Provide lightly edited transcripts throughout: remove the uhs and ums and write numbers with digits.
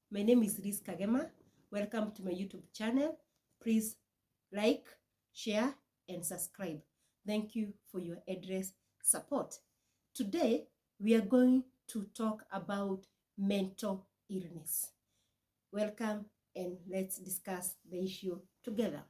My name is Riz Kagema. Welcome to my YouTube channel. Please like, share, and subscribe. Thank you for your address support. Today, we are going to talk about mental illness. Welcome, and let's discuss the issue together.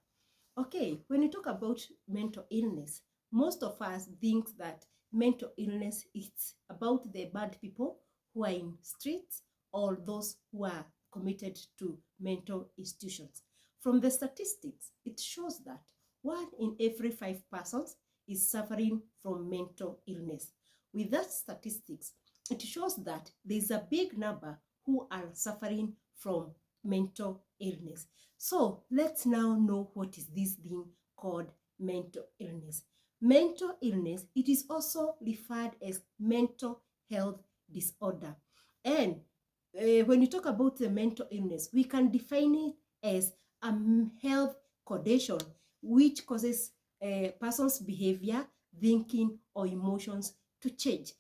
Okay, when you talk about mental illness, most of us think that mental illness is about the bad people who are in streets or those who are committed to mental institutions. From the statistics, it shows that 1 in every 5 persons is suffering from mental illness. With that statistics, it shows that there is a big number who are suffering from mental illness. So let's now know what is this thing called mental illness. Mental illness, it is also referred as mental health disorder. And when you talk about the mental illness, we can define it as a health condition which causes a person's behavior, thinking, or emotions to change.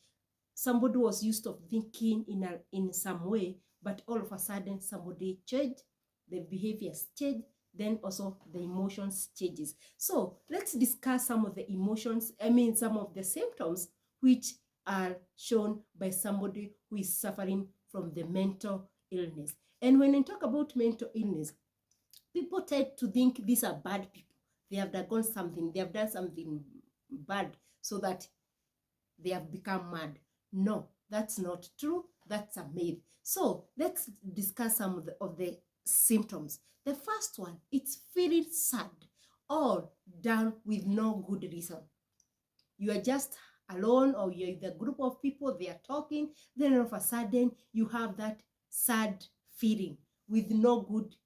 Somebody was used to thinking in some way, but all of a sudden somebody changed, the behaviors change, then also the emotions changes. So let's discuss some of the emotions, some of the symptoms which are shown by somebody who is suffering from the mental illness. And when I talk about mental illness, people tend to think these are bad people. They have done something bad so that they have become mad. No, that's not true. That's a myth. So let's discuss some of the symptoms. The first one, it's feeling sad or down with no good reason. You are just alone, or you're with a group of people, they are talking, then all of a sudden you have that sad feeling with no good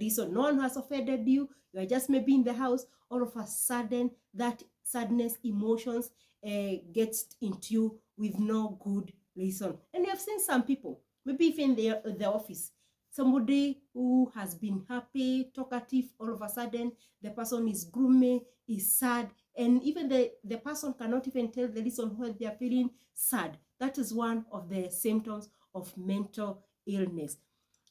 reason. No one has offended you. You are just maybe in the house. All of a sudden, that sadness, emotions gets into you with no good reason. And you have seen some people, maybe even in the office, somebody who has been happy, talkative, all of a sudden the person is gloomy, is sad, and even the person cannot even tell the reason why they are feeling sad. That is one of the symptoms of mental illness.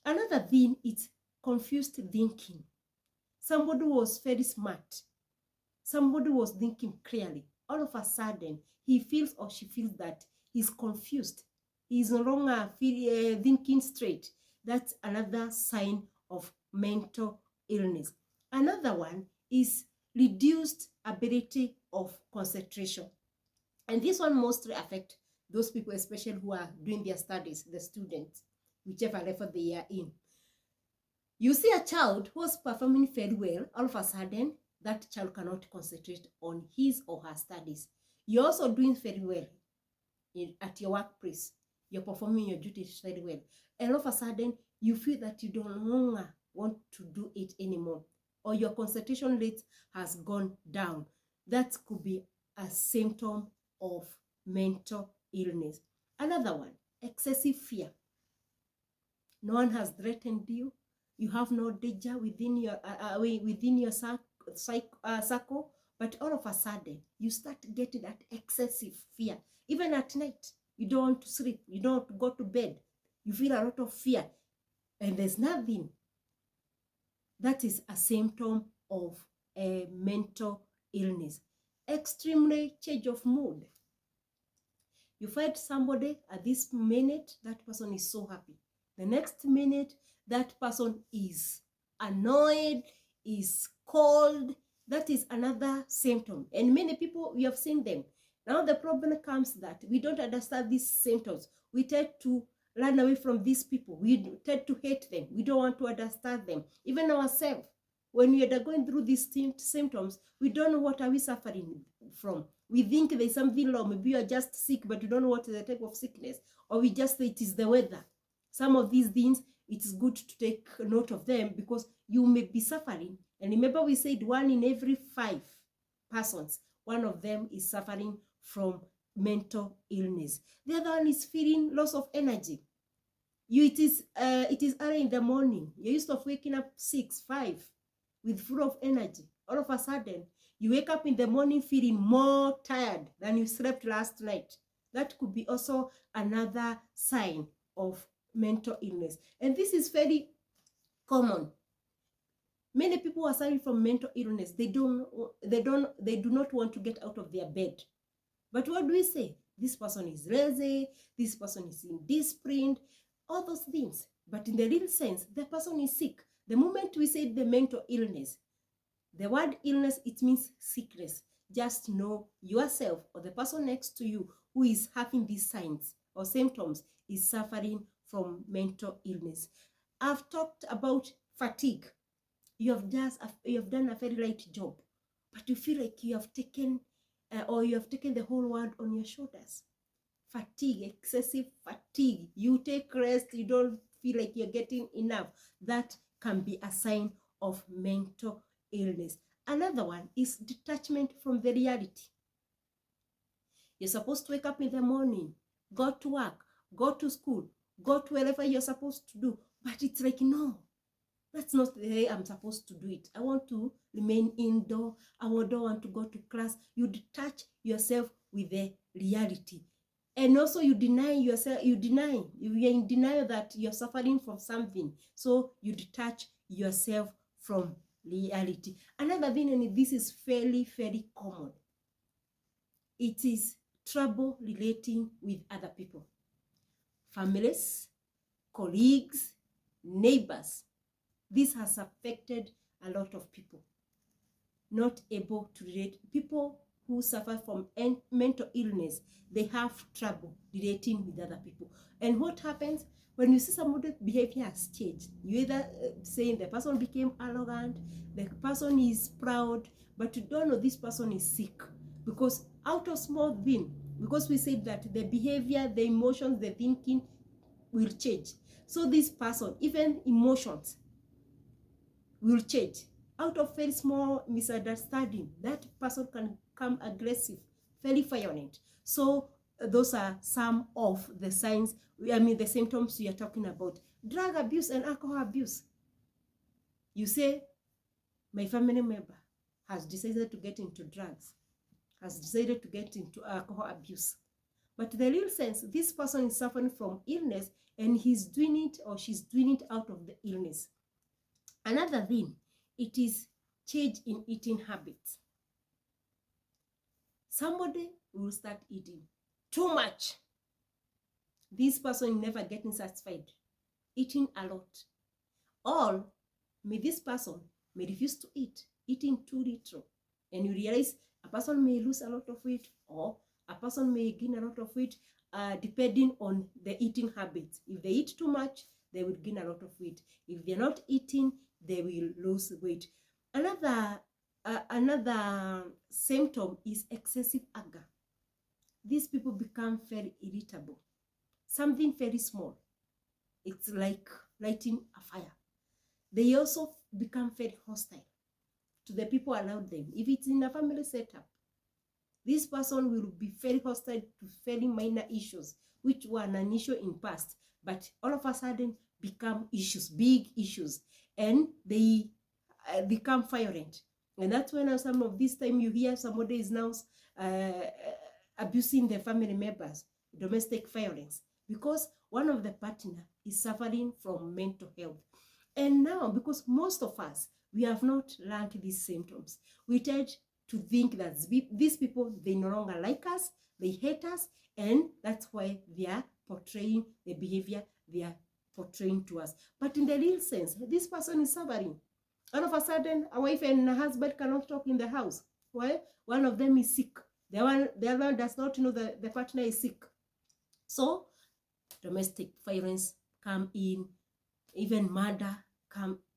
Another thing is confused thinking. Somebody was very smart. Somebody was thinking clearly. All of a sudden, he feels or she feels that he's confused. He's no longer thinking straight. That's another sign of mental illness. Another one is reduced ability of concentration. And this one mostly affects those people, especially who are doing their studies, the students, whichever level they are in. You see a child who was performing very well, all of a sudden, that child cannot concentrate on his or her studies. You're also doing very well at your workplace. You're performing your duties very well. And all of a sudden, you feel that you don't longer want to do it anymore, or your concentration rate has gone down. That could be a symptom of mental illness. Another one, excessive fear. No one has threatened you. You have no danger within your circle, but all of a sudden, you start getting that excessive fear. Even at night, you don't want to sleep. You don't want to go to bed. You feel a lot of fear, and there's nothing. That is a symptom of a mental illness. Extremely change of mood. You find somebody at this minute, that person is so happy. The next minute, that person is annoyed, is cold. That is another symptom. And many people, we have seen them. Now the problem comes that we don't understand these symptoms. We tend to run away from these people. We tend to hate them. We don't want to understand them. Even ourselves, when we are going through these symptoms, we don't know what are we suffering from. We think there's something wrong. Maybe you are just sick, but you don't know what is the type of sickness. Or we just say it is the weather. Some of these things, it is good to take note of them because you may be suffering. And remember, we said 1 in every 5 persons, one of them is suffering from mental illness. The other one is feeling loss of energy. It is early in the morning. You're used to waking up 6, 5 with full of energy. All of a sudden, you wake up in the morning feeling more tired than you slept last night. That could be also another sign of mental illness. And this is very common. Many people are suffering from mental illness. They do not want to get out of their bed. But what do we say? This person is lazy, this person is indisciplined, all those things. But in the real sense, the person is sick. The moment we say the mental illness, the word illness, it means sickness. Just know yourself or the person next to you who is having these signs or symptoms is suffering from mental illness. I've talked about fatigue. You have done a very light job, but you feel like you have taken the whole world on your shoulders. Fatigue, excessive fatigue. You take rest, you don't feel like you're getting enough. That can be a sign of mental illness. Another one is detachment from the reality. You're supposed to wake up in the morning, go to work, go to school, go to wherever you're supposed to do, but it's like, no, that's not the way I'm supposed to do it. I want to remain indoor. I don't want to go to class. You detach yourself with the reality. And also you deny yourself, you're in denial that you're suffering from something. So you detach yourself from reality. Another thing, and this is fairly, very common. It is trouble relating with other people. Families, colleagues, neighbors. This has affected a lot of people. Not able to relate. People who suffer from mental illness, they have trouble relating with other people. And what happens when you see somebody's behavior has changed? You either saying the person became arrogant, the person is proud, but you don't know this person is sick. Because out of small thing, because we said that the behavior, the emotions, the thinking will change. So this person, even emotions, will change. Out of very small misunderstanding, that person can become aggressive, very violent. So those are some of the signs, the symptoms we are talking about. Drug abuse and alcohol abuse. You say, my family member has decided to get into drugs, has decided to get into alcohol abuse. But the real sense, this person is suffering from illness and he's doing it or she's doing it out of the illness. Another thing, it is change in eating habits. Somebody will start eating too much. This person never getting satisfied, eating a lot. Or this person may refuse to eat, eating too little. And you realize a person may lose a lot of weight or a person may gain a lot of weight depending on the eating habits. If they eat too much, they will gain a lot of weight. If they're not eating, they will lose weight. Another symptom is excessive anger. These people become very irritable. Something very small, it's like lighting a fire. They also become very hostile to the people around them. If it's in a family setup, this person will be very hostile to very minor issues, which were an issue in past, but all of a sudden become issues, big issues, and they become violent. And that's when some of this time you hear somebody is now abusing their family members, domestic violence, because one of the partner is suffering from mental health. And now, because most of us, we have not learned these symptoms, we tend to think that these people, they no longer like us, they hate us, and that's why they are portraying the behavior they are portraying to us. But in the real sense, this person is suffering. All of a sudden, a wife and a husband cannot talk in the house. Why? One of them is sick. The other does not know that the partner is sick. So, domestic violence come in, even murder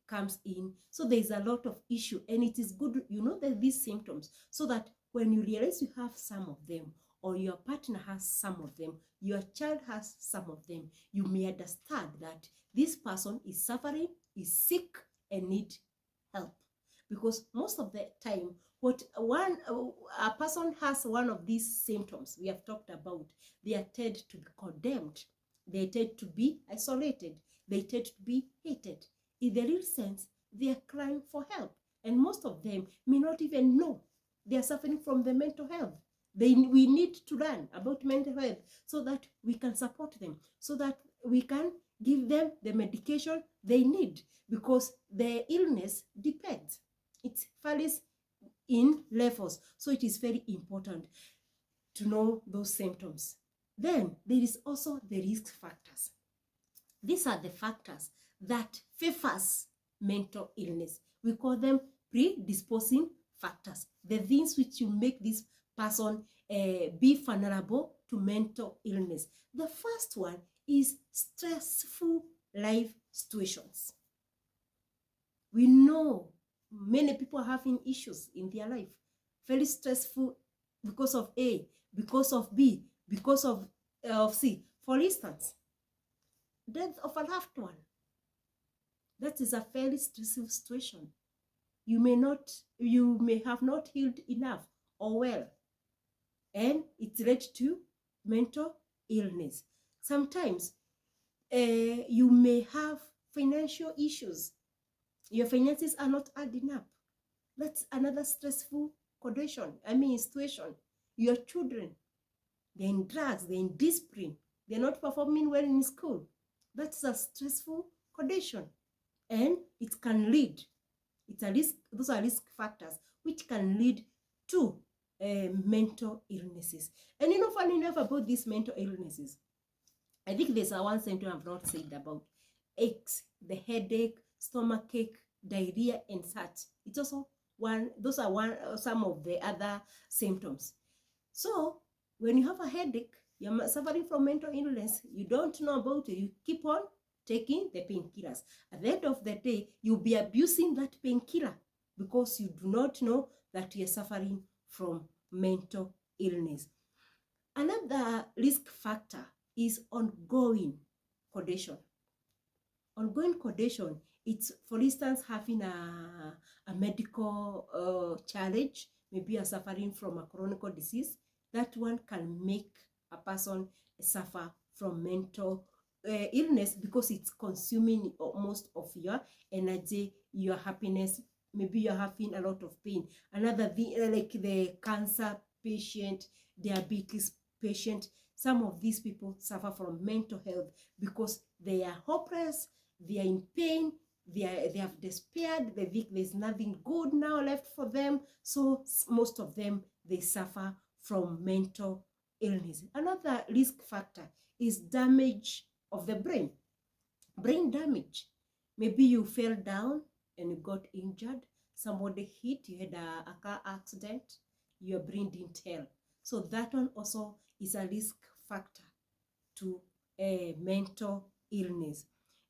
comes in. So there is a lot of issue, and it is good you know that these symptoms, so that when you realize you have some of them, or your partner has some of them, your child has some of them, you may understand that this person is suffering, is sick, and need help. Because most of the time, a person has one of these symptoms we have talked about, they tend to be condemned, they tend to be isolated, they tend to be hated. In the real sense, they are crying for help, and most of them may not even know they are suffering from the mental health. We need to learn about mental health so that we can support them, so that we can give them the medication they need, because the illness depends. It varies in levels. So it is very important to know those symptoms. Then there is also the risk factors. These are the factors that favors mental illness. We call them predisposing factors, the things which will make this person be vulnerable to mental illness. The first one is stressful life situations. We know many people are having issues in their life, very stressful, because of A, because of B, because of C. For instance, death of a loved one. That is a very stressful situation. You may have not healed enough or well, and it led to mental illness. Sometimes you may have financial issues. Your finances are not adding up. That's another stressful situation. Your children, they're in drugs, they're in discipline, they're not performing well in school. That's a stressful condition, and it can lead. It's a risk. Those are risk factors which can lead to mental illnesses. And you know, funny enough about these mental illnesses, I think there's one symptom I've not said about: aches, the headache, stomachache, diarrhea, and such. It's also one. Those are some of the other symptoms. So when you have a headache, you're suffering from mental illness, you don't know about it, you keep on taking the painkillers. At the end of the day, you'll be abusing that painkiller because you do not know that you're suffering from mental illness. Another risk factor is ongoing condition. Ongoing condition, it's, for instance, having a medical challenge. Maybe you're suffering from a chronic disease. That one can make a person suffer from mental illness because it's consuming most of your energy, your happiness. Maybe you're having a lot of pain. Another thing, like the cancer patient, diabetes patient, some of these people suffer from mental health because they are hopeless, they are in pain, they have despaired, they think there's nothing good now left for them. So most of them, they suffer from mental illness. Another risk factor is damage of the brain. Brain damage. Maybe you fell down and you got injured. Somebody hit, you had a car accident, your brain didn't help. So that one also is a risk factor to mental illness.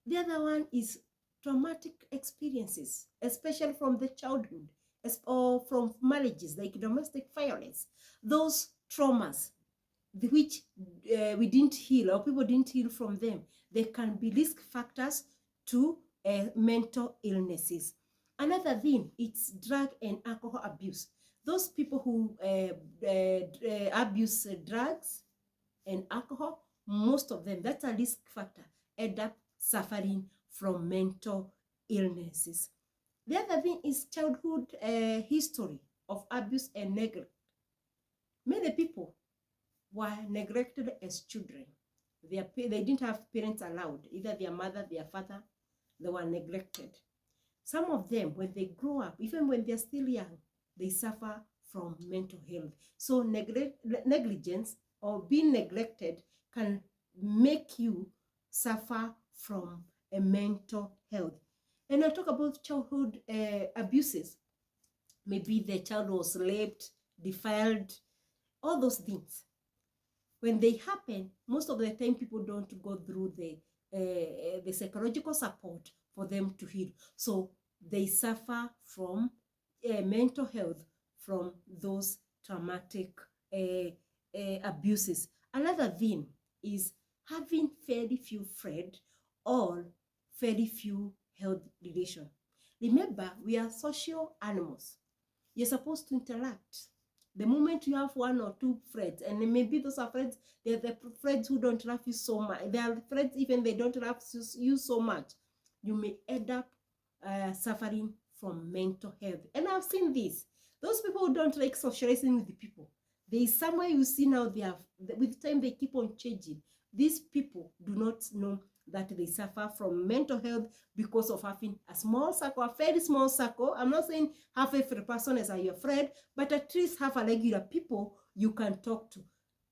The other one is traumatic experiences, especially from the childhood or from marriages, like domestic violence. Those traumas which we didn't heal, or people didn't heal from them, they can be risk factors to mental illnesses. Another thing, it's drug and alcohol abuse. Those people who abuse drugs and alcohol, most of them, that's a risk factor, end up suffering from mental illnesses. The other thing is childhood history of abuse and neglect. Many people were neglected as children. They didn't have parents allowed, either their mother, their father, they were neglected. Some of them, when they grow up, even when they're still young, they suffer from mental health. So negligence or being neglected can make you suffer from a mental health. And I talk about childhood abuses. Maybe the child was raped, defiled, all those things. When they happen, most of the time people don't go through the psychological support for them to heal. So they suffer from mental health from those traumatic abuses. Another thing is having very few friends or very few health relations. Remember, we are social animals. You're supposed to interact. The moment you have one or two friends, and maybe those are friends, they're the friends who don't love you so much. They are friends even they don't love you so much. You may end up suffering from mental health. And I've seen this. Those people who don't like socializing with the people, there is somewhere you see now they have, with time they keep on changing. These people do not know that they suffer from mental health because of having a small circle, a very small circle. I'm not saying have every person as your friend, but at least have a regular people you can talk to.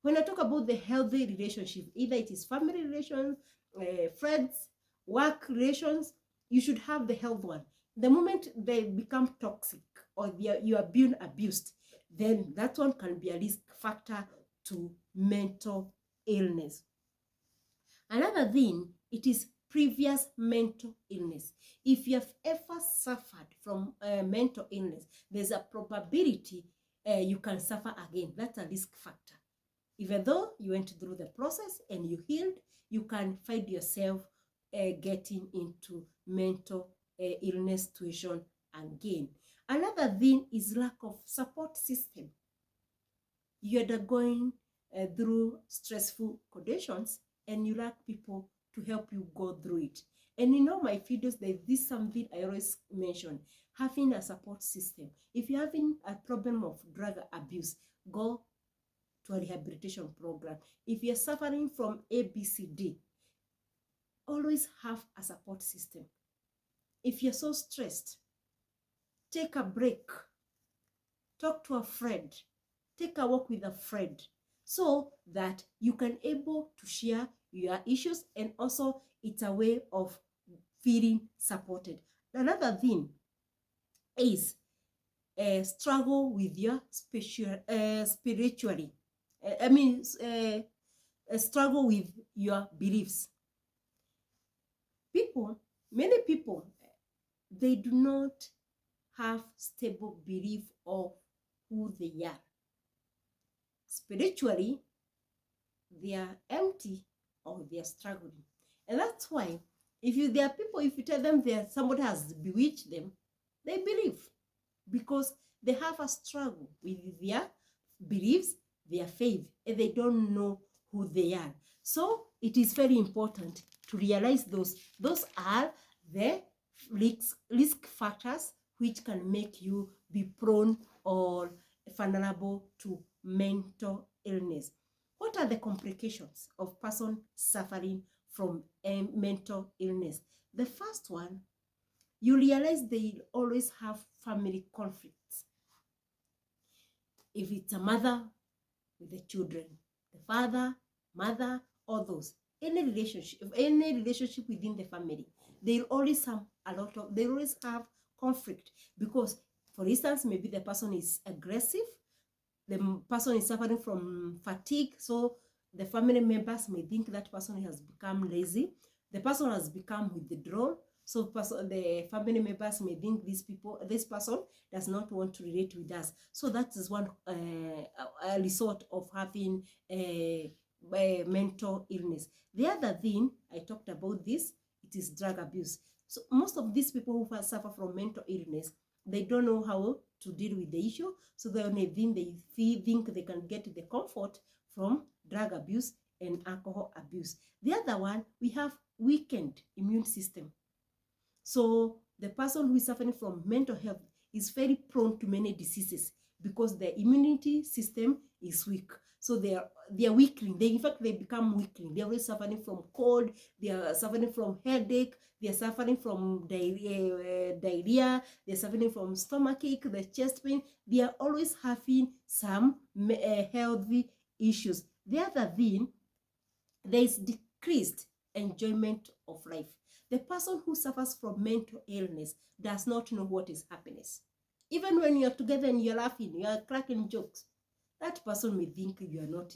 When I talk about the healthy relationship, either it is family relations, friends, work relations, you should have the health one. The moment they become toxic or you are being abused, then that one can be a risk factor to mental illness. Another thing, it is previous mental illness. If you have ever suffered from mental illness, there's a probability you can suffer again. That's a risk factor. Even though you went through the process and you healed, you can find yourself getting into mental illness situation again. Another thing is lack of support system. You're undergoing through stressful conditions and you lack people to help you go through it. And in all my videos, there's this something I always mention, having a support system. If you're having a problem of drug abuse, go to a rehabilitation program. If you're suffering from ABCD, always have a support system. If you're so stressed, take a break, talk to a friend, take a walk with a friend, so that you can able to share your issues, and also it's a way of feeling supported. Another thing is struggle with your spiritually. Struggle with your beliefs. Many people, they do not have stable belief of who they are. Spiritually, they are empty or they are struggling. And that's why there are people, if you tell them somebody has bewitched them, they believe, because they have a struggle with their beliefs, their faith, and they don't know who they are. So it is very important to realize those are the risk factors which can make you be prone or vulnerable to mental illness. What are the complications of person suffering from mental illness? The first one, you realize they always have family conflicts. If it's a mother with the children, the father, mother, all those, any relationship within the family, they always have conflict, because, for instance, maybe the person is aggressive, the person is suffering from fatigue, so the family members may think that person has become lazy, the person has become withdrawn, so the family members may think this person does not want to relate with us. So that is one a result of having a mental illness. The other thing, I talked about this, it is drug abuse. So most of these people who suffer from mental illness, they don't know how to deal with the issue. So the only thing they think they can get the comfort from drug abuse and alcohol abuse. The other one, we have weakened immune system. So the person who is suffering from mental health is very prone to many diseases because their immunity system is weak. So they are weakling. In fact, they become weakling. They are always suffering from cold. They are suffering from headache. They are suffering from diarrhea. They are suffering from stomachache, the chest pain. They are always having some healthy issues. The other thing, there is decreased enjoyment of life. The person who suffers from mental illness does not know what is happiness. Even when you're together and you're laughing, you're cracking jokes, that person may think you're not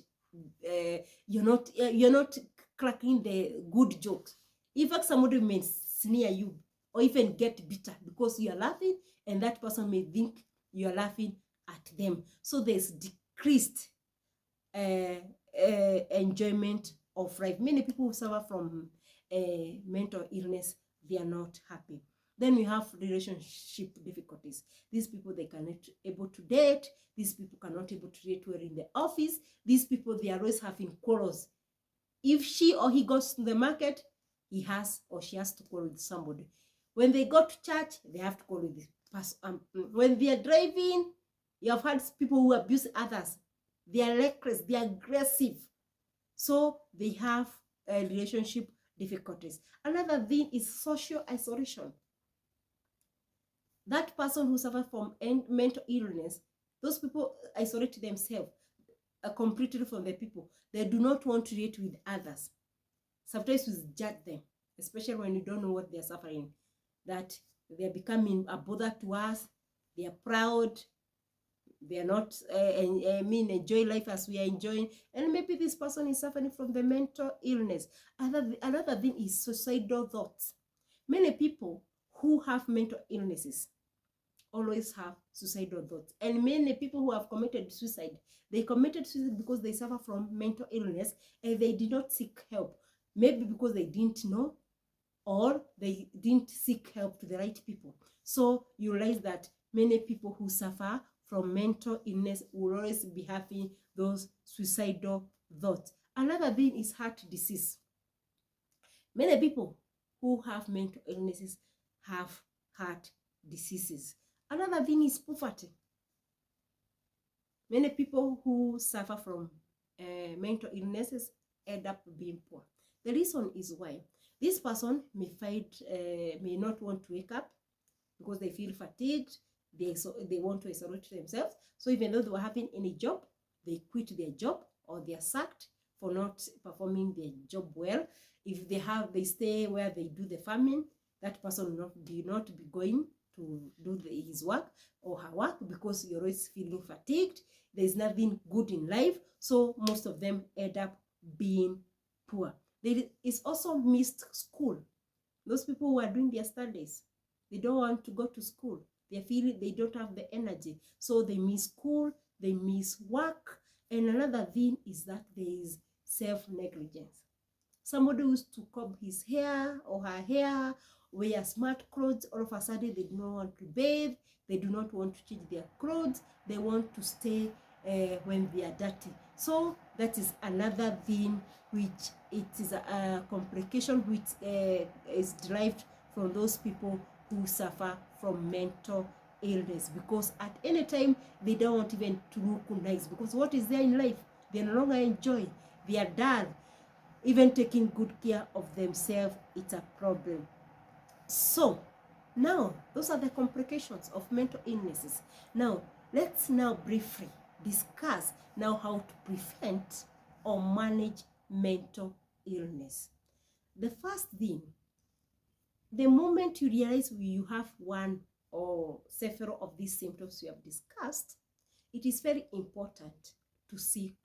cracking the good jokes. In fact, somebody may sneer you or even get bitter because you're laughing, and that person may think you're laughing at them. So there's decreased enjoyment of life. Many people who suffer from mental illness, they are not happy. Then we have relationship difficulties. These people, they cannot able to date. These people cannot able to date well in the office. These people, they are always having quarrels. If she or he goes to the market, he has or she has to quarrel with somebody. When they go to church, they have to quarrel with the person. When they are driving, you have had people who abuse others. They are reckless, they are aggressive. So they have relationship difficulties. Another thing is social isolation. That person who suffers from mental illness, those people isolate themselves completely from the people. They do not want to relate with others. Sometimes we judge them, especially when you don't know what they're suffering, that they're becoming a bother to us, they're proud, they're not enjoy life as we are enjoying, and maybe this person is suffering from the mental illness. Another thing is suicidal thoughts. Many people who have mental illnesses always have suicidal thoughts, and many people who have committed suicide, they committed suicide because they suffer from mental illness and they did not seek help, maybe because they didn't know, or they didn't seek help to the right people. So you realize that many people who suffer from mental illness will always be having those suicidal thoughts. Another thing is heart disease. Many people who have mental illnesses have heart diseases. Another thing is poverty. Many people who suffer from mental illnesses end up being poor. The reason is why this person may not want to wake up because they feel fatigued. They want to isolate themselves. So even though they were having any job, they quit their job or they are sacked for not performing their job well. If they stay where they do the farming, that person will not be going to do his work or her work because you're always feeling fatigued. There's nothing good in life. So most of them end up being poor. There is also missed school. Those people who are doing their studies, they don't want to go to school. They're feeling they don't have the energy. So they miss school, they miss work. And another thing is that there is self-negligence. Somebody who used to comb his hair or her hair, wear smart clothes, all of a sudden they do not want to bathe, they do not want to change their clothes, they want to stay when they are dirty. So that is another thing which it is a complication which is derived from those people who suffer from mental illness, because at any time they don't want even to look nice, because what is there in life? They no longer enjoy, they are dull. Even taking good care of themselves, it's a problem. So now those are the complications of mental illnesses. Now let's briefly discuss now how to prevent or manage mental illness. The first thing, the moment you realize you have one or several of these symptoms we have discussed, it is very important to seek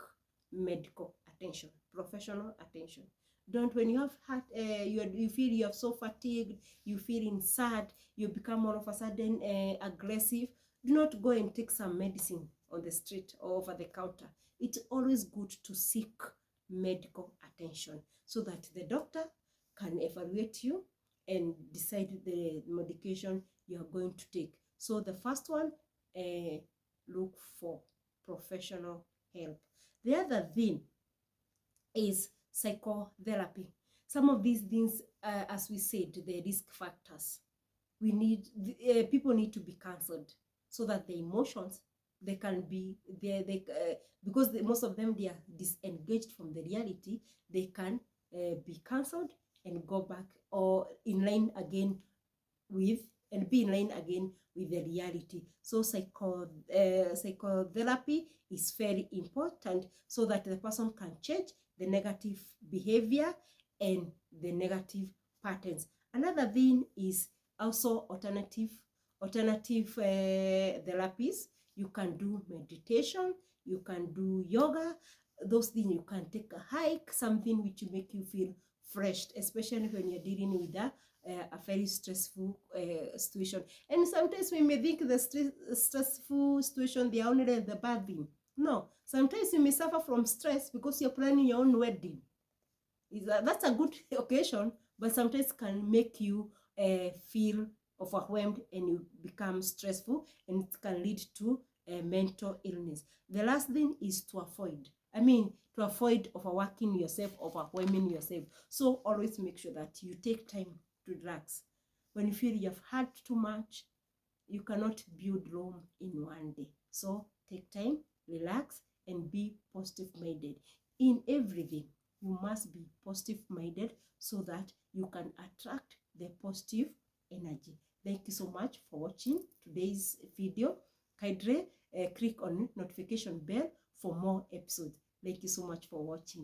medical attention, professional attention. Don't, when you have heart, you feel you are so fatigued, you feeling sad, you become all of a sudden aggressive, do not go and take some medicine on the street or over the counter. It's always good to seek medical attention so that the doctor can evaluate you and decide the medication you are going to take. So the first one, look for professional help. The other thing is psychotherapy. Some of these things, as we said, the risk factors. People need to be counseled so that the emotions, they can be there. Because most of them, they are disengaged from the reality. They can be counseled and go back or in line again with, and be in line again with the reality. So psychotherapy is very important so that the person can change the negative behavior and the negative patterns. Another thing is also alternative therapies. You can do meditation, you can do yoga, those things. You can take a hike, something which will make you feel fresh, especially when you're dealing with a very stressful situation. And sometimes we may think the stressful situation, they are only the bad thing. No, sometimes you may suffer from stress because you're planning your own wedding. That's a good occasion, but sometimes can make you feel overwhelmed and you become stressful, and it can lead to mental illness. The last thing is to avoid overworking yourself, overwhelming yourself. So always make sure that you take time to relax. When you feel you have had too much, you cannot build Rome in one day. So take time, relax, and be positive minded in everything. you must be positive minded so that you can attract the positive energy. Thank you so much for watching today's video. Kindly click on notification bell for more episodes. Thank you so much for watching.